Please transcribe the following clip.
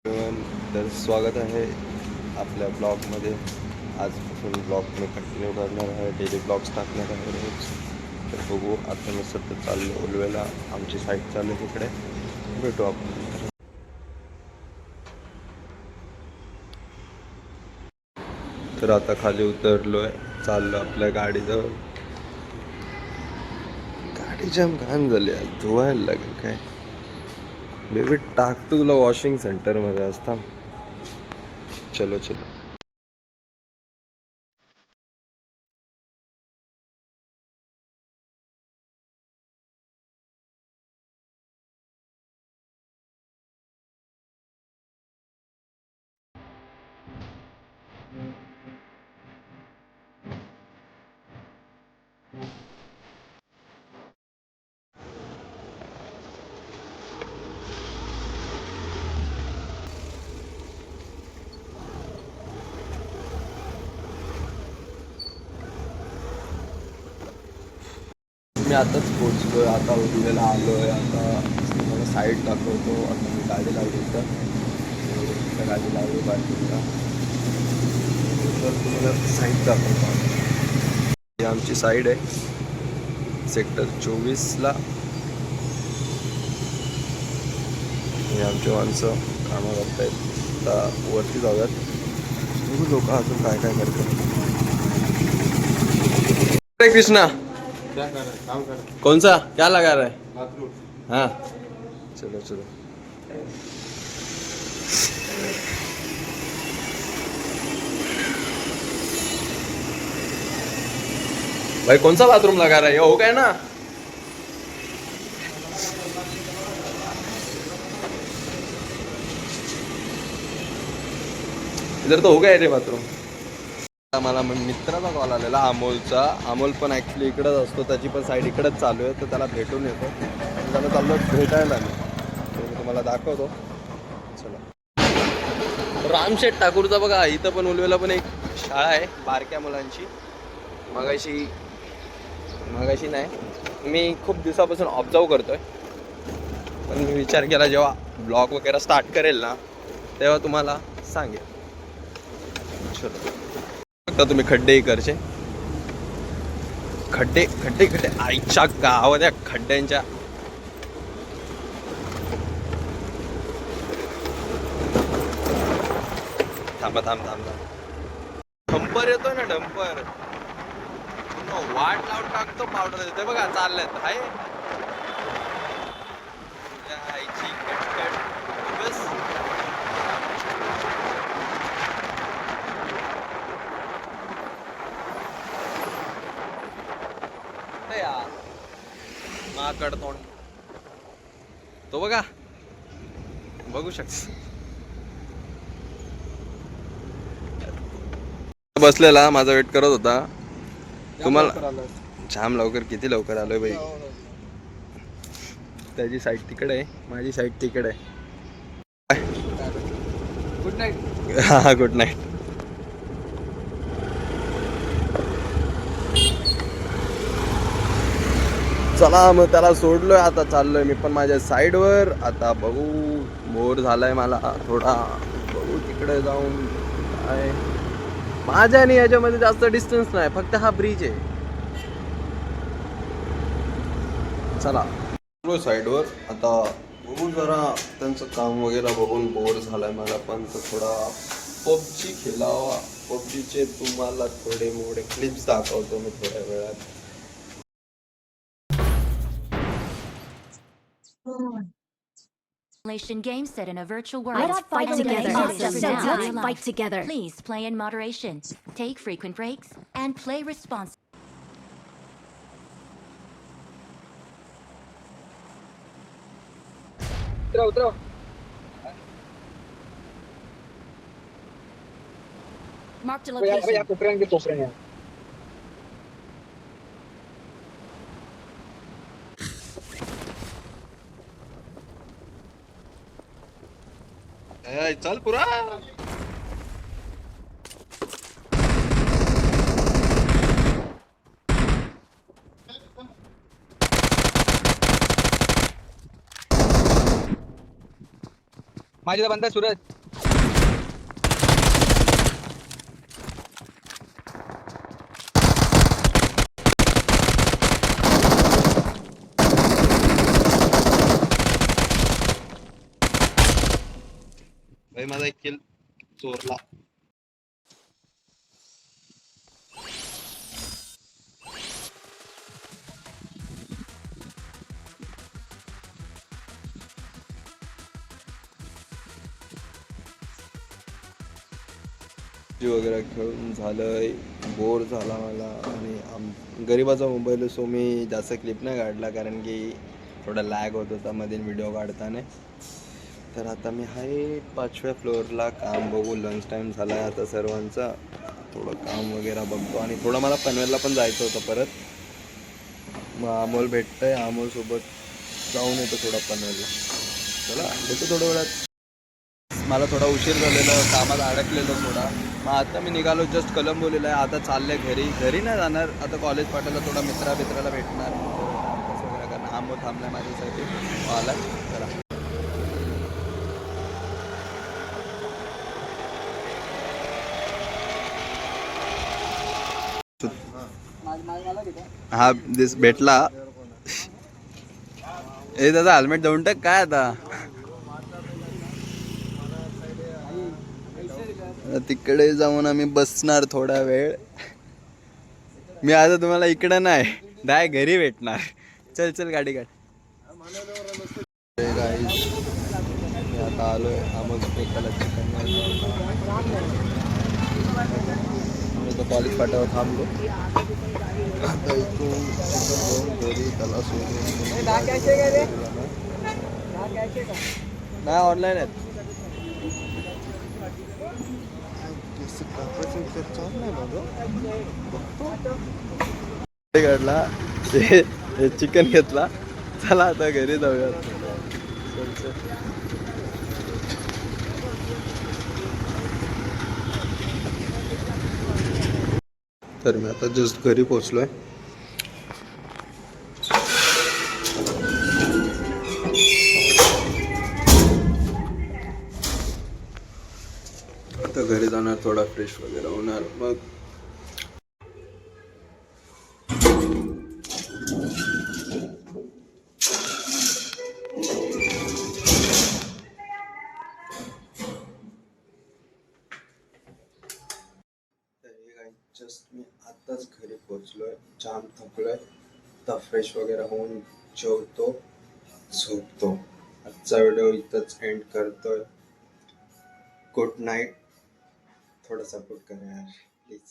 तर स्वागत आहे आपल्या ब्लॉगमध्ये. आजपासून ब्लॉग मी कंटिन्यू करणार आहे, डेली ब्लॉग्स टाकणार आहे रोज. तर बघू, आता मी सध्या चाललो उलवेला, आमची साईट चालू आहे तिकडे. भेटू आपण. तर आता खाली उतरलो आहे, चाललो आपल्या गाडीजवळ. गाडी जाम घाण झाली आहे, धुवायला लागेल काय. बेबी टाकतो तुला वॉशिंग सेंटरमध्ये असता. चलो चलो. मी आताच पोचलो आहे, आता उरलेला आलो आहे. आता मला साईड दाखवतो. आता मी गाडी लावली तर गाडी लावली पार्किंगला. तर तुम्हाला साईड दाखवतो. ही आमची साईड आहे सेक्टर 24ला. हे आमचे माणसं कामं करत आहेत. आता वरती जाऊयात, बघू लोक अजून काय काय करतात. हरे कृष्णा. क्या कर रहा है? काम कर रहा है। कौन सा क्या लगा रहा है? बाथरूम। हाँ चलो चलो. भाई कौन सा बाथरूम लगा रहा है? ये हो गया ना. इधर तो हो गया रे बाथरूम. मला मित्राचा कॉल आलेला अमोलचा. अमोल पण ॲक्च्युली इकडंच असतो, त्याची पण साईड इकडंच चालू आहे. तर त्याला भेटून येतो. त्याला चाललो भेटायला मी. मी तुम्हाला दाखवतो. चला. रामशेठ ठाकूरचा बघा, इथं पण उलवेला पण एक शाळा आहे बारक्या मुलांची. मगाशी नाही, मी खूप दिवसापासून ऑब्झर्व करतोय. पण मी विचार केला जेव्हा ब्लॉग वगैरे स्टार्ट करेल ना, तेव्हा तुम्हाला सांगेल. चलो. बघता तुम्ही खड्डे इकडचे, खड्डे खड्डे खड्डे आईच्या गावात या खड्ड्यांच्या. थांबा थांब थांब थांब. डंपर येतोय ना, डंपर वाट लावून टाकतो, पावडर देते बघा. चालल्यात हाय आईची कटकट. बस माकड तोंड तो बघा, बघू शकता. बसलेला माझा वेट करत होता. तुम्हाला जाम लवकर, किती लवकर आलोय बाई. त्याची साईड तिकडे आहे, माझी साईड तिकडे आहे. Good night. हा गुड नाईट. चला मग त्याला सोडलोय, आता चाललोय मी पण माझ्या साईडवर. आता बघू, बोर झालाय मला थोडा. बघू तिकडे जाऊन काय. माझ्या आणि याच्यामध्ये जास्त डिस्टन्स नाही, फक्त हा ब्रिज आहे. चला साईडवर. आता बघू जरा त्यांचं काम वगैरे बघून बोर झालाय मला पण. तर थोडा पबजी खेळावा. पबजीचे तुम्हाला थोडे मोठे क्लिप्स दाखवतो मी थोड्या वेळात. Game set in a virtual world. Let's fight together. Awesome. So Now, good. Fight together. Please play in moderation. Take frequent breaks and play responsibly. उतरा उतरा. Marked a या location. कोपऱ्याने. चल पुरा. माझी तर बनता सूरज. भाई माझा 1 किल चोरला. वगैरे खेळून झालंय, बोर झाला मला. आणि गरीबाचा मोबाईल सो मी जास्त क्लिप नाही काढला कारण की थोडा लॅग होत होता मध्ये व्हिडिओ काढताना. तर आता मी आहे 5व्या फ्लोअरला. काम बघू, लंच टाईम झाला आहे आता सर्वांचा. थोडं काम वगैरे बघतो आणि थोडं मला पनवेलला पण जायचं होतं परत. मग अमोल भेटतंय, अमोलसोबत जाऊन येतो थोडा पनवेलला. चला येतो थोड्या वेळात. मला थोडा उशीर झालेला, कामात अडकलेलं थोडा. मग आता मी निघालो, जस्ट कलंबोलीला आहे. आता चालले घरी नाही जाणार आता. कॉलेज पाठवलं, थोडा मित्राला भेटणार टाइमपास वगैरे करणार. आंबो थांबलाय माझ्यासाठी, आला. चला हा दिस भेटला. ए दादा हेल्मेट देऊन टाक. काय आता तिकडे जाऊन आम्ही बसणार थोडा वेळ. मी आता तुम्हाला इकडं नाही, डाय घरी भेटणार. चल गाडी काढ. मी आता आलोय एकाला चिकन. कॉलेज फाट्यावर थांबलो. आता इथून चिकन घेऊन घरी त्याला सोडून नाही ऑनलाईन आहेत. काढला चिकन घेतला. चला आता घरी जाऊया. तर मी आता जस्ट घरी पोचलोय. आता घरी जाणार, थोडा फ्रेश वगैरे होणार. मग जस्ट मी आताच घरी पोचलोय. जाम थकलोय. आता फ्रेश वगैरे होऊन जेवतो, झोपतो. आजचा व्हिडिओ इथंच एंड करतोय. Good night. थोडा सपोर्ट करा यार प्लीज.